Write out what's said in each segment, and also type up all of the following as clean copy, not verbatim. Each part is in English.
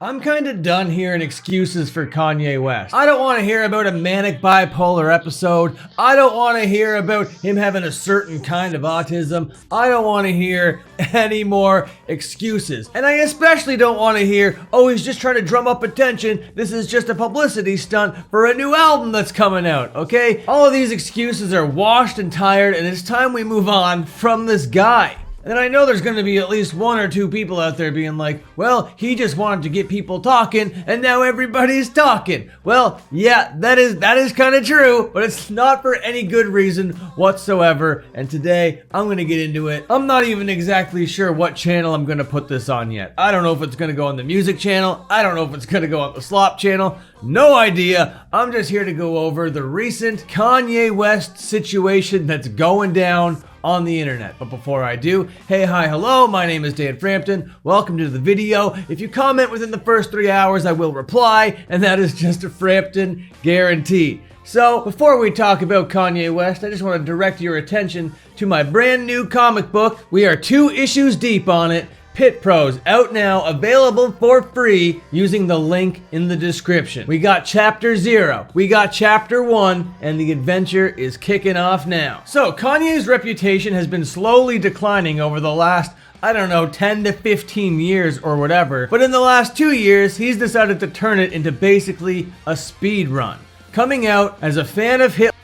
I'm kinda done hearing excuses for Kanye West. I don't want to hear about a manic bipolar episode. I don't want to hear about him having a certain kind of autism. I don't want to hear any more excuses. And I especially don't want to hear, oh, he's just trying to drum up attention. This is just a publicity stunt for a new album that's coming out, okay? All of these excuses are washed and tired, and it's time we move on from this guy. And I know there's going to be at least one or two people out there being like, well, he just wanted to get people talking and now everybody's talking. Well, yeah, that is kind of true, but it's not for any good reason whatsoever. And today I'm going to get into it. I'm not even exactly sure what channel I'm going to put this on yet. I don't know if it's going to go on the music channel. I don't know if it's going to go on the slop channel. No idea. I'm just here to go over the recent Kanye West situation that's going down on the internet. But before I do, hey, hi, hello, my name is Dan Frampton. Welcome to the video. If you comment within the first 3 hours, I will reply, and that is just a Frampton guarantee. So, before we talk about Kanye West, I just want to direct your attention to my brand new comic book. We are 2 issues deep on it. Pit Pros, out now, available for free using the link in the description. We got chapter 0, we got chapter 1, and the adventure is kicking off now. So, Kanye's reputation has been slowly declining over the last, I don't know, 10 to 15 years or whatever, but in the last 2 years, he's decided to turn it into basically a speed run. Coming out as a fan of Hitler,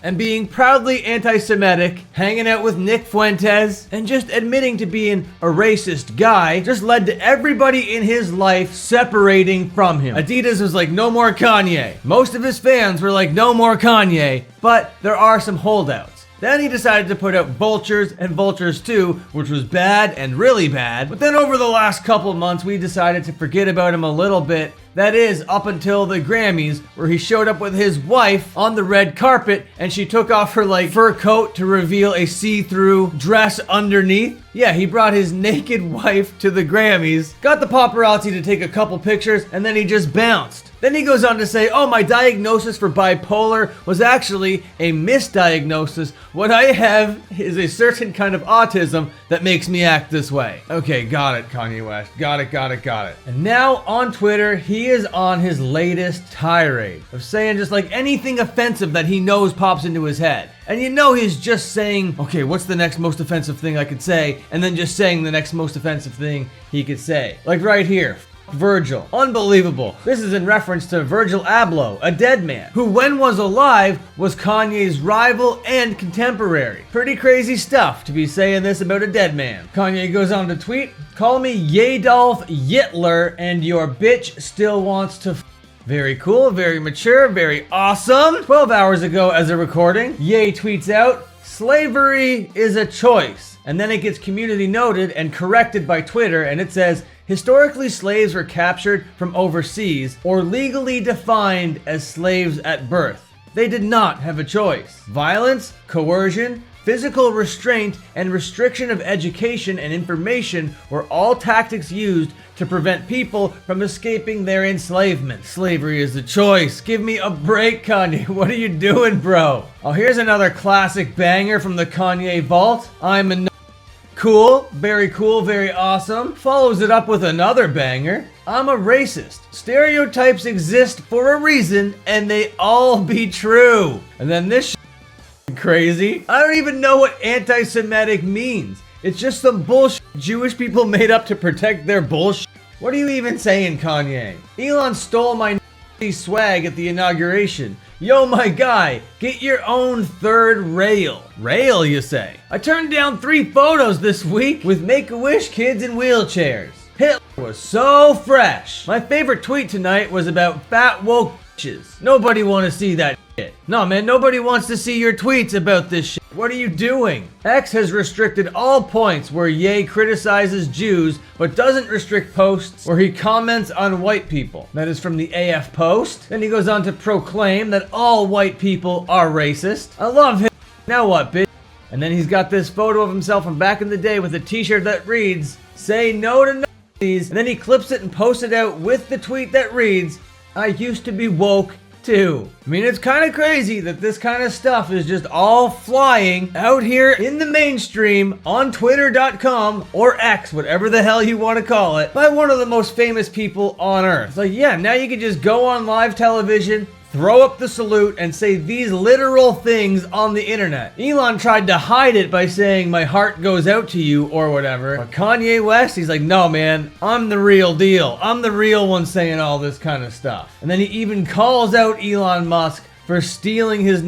and being proudly anti-Semitic, hanging out with Nick Fuentes, and just admitting to being a racist guy just led to everybody in his life separating from him. Adidas was like, no more Kanye. Most of his fans were like, no more Kanye, but there are some holdouts. Then he decided to put out Vultures and Vultures 2, which was bad and really bad. But then over the last couple months, we decided to forget about him a little bit. That is, up until the Grammys, where he showed up with his wife on the red carpet, and she took off her, fur coat to reveal a see-through dress underneath. Yeah, he brought his naked wife to the Grammys, got the paparazzi to take a couple pictures, and then he just bounced. Then he goes on to say, oh, my diagnosis for bipolar was actually a misdiagnosis. What I have is a certain kind of autism that makes me act this way. Okay, got it, Kanye West. Got it. And now on Twitter, he is on his latest tirade of saying just anything offensive that he knows pops into his head. And you know he's just saying, okay, what's the next most offensive thing I could say? And then just saying the next most offensive thing he could say. Like right here. Virgil. Unbelievable. This is in reference to Virgil Abloh, a dead man, who when was alive was Kanye's rival and contemporary. Pretty crazy stuff to be saying this about a dead man. Kanye goes on to tweet, call me Yadolf Yitler and your bitch still wants to Very cool, very mature, very awesome. 12 hours ago as a recording, Ye tweets out, slavery is a choice. And then it gets community noted and corrected by Twitter, and it says, historically, slaves were captured from overseas or legally defined as slaves at birth. They did not have a choice. Violence, coercion, physical restraint, and restriction of education and information were all tactics used to prevent people from escaping their enslavement. Slavery is a choice. Give me a break, Kanye. What are you doing, bro? Oh, here's another classic banger from the Kanye vault. I'm a cool, very awesome. Follows it up with another banger. I'm a racist. Stereotypes exist for a reason, and they all be true. And then this crazy. I don't even know what anti-Semitic means. It's just some bullshit Jewish people made up to protect their bullshit. What are you even saying, Kanye? Elon stole my swag at the inauguration. Yo, my guy, get your own third rail. Rail, you say? I turned down 3 photos this week with Make-A-Wish kids in wheelchairs. Hitler was so fresh. My favorite tweet tonight was about fat woke bitches. Nobody want to see that shit. No, man, nobody wants to see your tweets about this shit. What are you doing? X has restricted all points where Ye criticizes Jews, but doesn't restrict posts where he comments on white people. That is from the AF Post. Then he goes on to proclaim that all white people are racist. I love him. Now what, bitch? And then he's got this photo of himself from back in the day with a t-shirt that reads, say no to Nazis. And then he clips it and posts it out with the tweet that reads, I used to be woke to. I mean, it's kind of crazy that this kind of stuff is just all flying out here in the mainstream on Twitter.com or X, whatever the hell you want to call it, by one of the most famous people on earth. Like, yeah, now you can just go on live television, throw up the salute, and say these literal things on the internet. Elon tried to hide it by saying, "My heart goes out to you," or whatever. But Kanye West, he's like, "No, man, I'm the real deal. I'm the real one saying all this kind of stuff." And then he even calls out Elon Musk for stealing his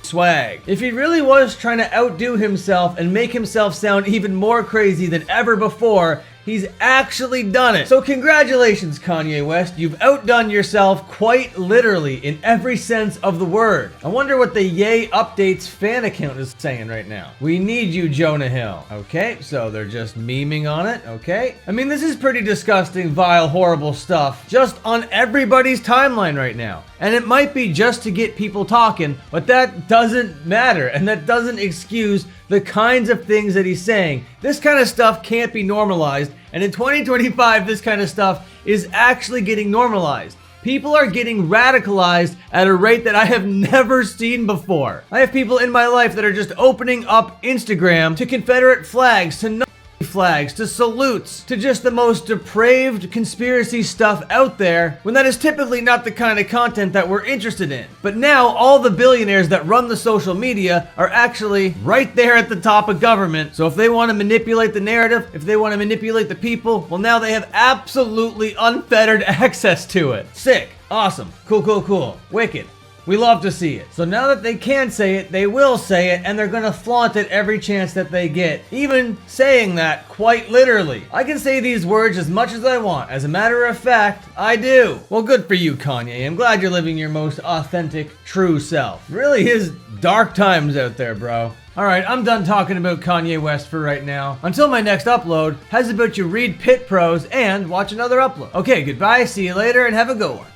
swag. If he really was trying to outdo himself and make himself sound even more crazy than ever before, he's actually done it. So congratulations, Kanye West. You've outdone yourself quite literally in every sense of the word. I wonder what the Yay Updates fan account is saying right now. "We need you, Jonah Hill." Okay, so they're just memeing on it, okay? I mean, this is pretty disgusting, vile, horrible stuff just on everybody's timeline right now. And it might be just to get people talking, but that doesn't matter, and that doesn't excuse the kinds of things that he's saying. This kind of stuff can't be normalized, and in 2025, this kind of stuff is actually getting normalized. People are getting radicalized at a rate that I have never seen before. I have people in my life that are just opening up Instagram to Confederate flags, to flags, to salutes, to just the most depraved conspiracy stuff out there, when that is typically not the kind of content that we're interested in. But now all the billionaires that run the social media are actually right there at the top of government. So if they want to manipulate the narrative, if they want to manipulate the people, well, now they have absolutely unfettered access to it. Sick. Awesome. Cool. Wicked. We love to see it. So now that they can say it, they will say it, and they're gonna flaunt it every chance that they get. Even saying that quite literally. I can say these words as much as I want. As a matter of fact, I do. Well, good for you, Kanye. I'm glad you're living your most authentic, true self. It really is dark times out there, bro. Alright, I'm done talking about Kanye West for right now. Until my next upload, how's about you read Pit Pros and watch another upload? Okay, goodbye, see you later, and have a good one.